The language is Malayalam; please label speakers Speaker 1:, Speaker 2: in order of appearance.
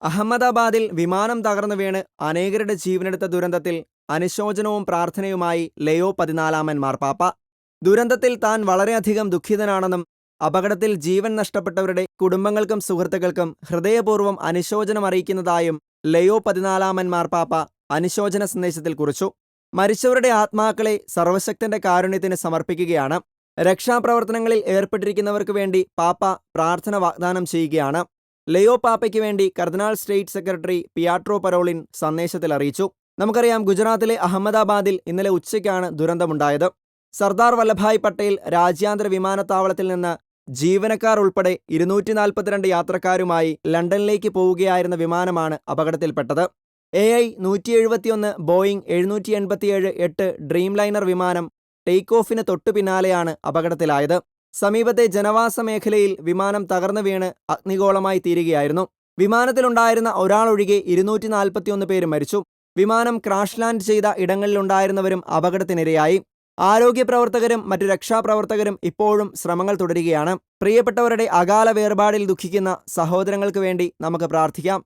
Speaker 1: അഹമ്മദാബാദിൽ വിമാനം തകർന്നു വീണ് അനേകരുടെ ജീവനെടുത്ത ദുരന്തത്തിൽ അനുശോചനവും പ്രാർത്ഥനയുമായി ലയോ 14 മാർപ്പാപ്പ. ദുരന്തത്തിൽ താൻ വളരെയധികം ദുഃഖിതനാണെന്നും അപകടത്തിൽ ജീവൻ നഷ്ടപ്പെട്ടവരുടെ കുടുംബങ്ങൾക്കും സുഹൃത്തുക്കൾക്കും ഹൃദയപൂർവ്വം അനുശോചനം അറിയിക്കുന്നതായും ലയോ 14 മാർപ്പാപ്പ അനുശോചന സന്ദേശത്തിൽ കുറിച്ചു. മരിച്ചവരുടെ ആത്മാക്കളെ സർവശക്തന്റെ കാരുണ്യത്തിന് സമർപ്പിക്കുകയാണ്. രക്ഷാപ്രവർത്തനങ്ങളിൽ ഏർപ്പെട്ടിരിക്കുന്നവർക്ക് വേണ്ടി പാപ്പ പ്രാർത്ഥന വാഗ്ദാനം ചെയ്യുകയാണ്. ലയോ പാപ്പയ്ക്ക് വേണ്ടി കർദിനാൾ സ്റ്റേറ്റ് സെക്രട്ടറി പിയാട്രോ പരോളിൻ സന്ദേശത്തിൽ അറിയിച്ചു. നമുക്കറിയാം, ഗുജറാത്തിലെ അഹമ്മദാബാദിൽ ഇന്നലെ ഉച്ചയ്ക്കാണ് ദുരന്തമുണ്ടായത്. സർദാർ വല്ലഭായ് പട്ടേൽ രാജ്യാന്തര വിമാനത്താവളത്തിൽ നിന്ന് ജീവനക്കാർ ഉൾപ്പെടെ 242 യാത്രക്കാരുമായി ലണ്ടനിലേക്ക് പോവുകയായിരുന്ന വിമാനമാണ് അപകടത്തിൽപ്പെട്ടത്. AI-171 ബോയിംഗ് 787-8 ഡ്രീം ലൈനർ വിമാനം ടേക്ക് ഓഫിന് തൊട്ടു പിന്നാലെയാണ് അപകടത്തിലായത്. സമീപത്തെ ജനവാസ മേഖലയിൽ വിമാനം തകർന്നു വീണ് അഗ്നിഗോളമായി തീരുകയായിരുന്നു. വിമാനത്തിലുണ്ടായിരുന്ന ഒരാളൊഴികെ 241 പേര് മരിച്ചു. വിമാനം ക്രാഷ് ലാൻഡ് ചെയ്ത ഇടങ്ങളിലുണ്ടായിരുന്നവരും അപകടത്തിനിരയായി. ആരോഗ്യ പ്രവർത്തകരും മറ്റു രക്ഷാപ്രവർത്തകരും ഇപ്പോഴും ശ്രമങ്ങൾ തുടരുകയാണ്. പ്രിയപ്പെട്ടവരുടെ അകാല വേർപാടിൽ ദുഃഖിക്കുന്ന സഹോദരങ്ങൾക്ക് വേണ്ടി നമുക്ക് പ്രാർത്ഥിക്കാം.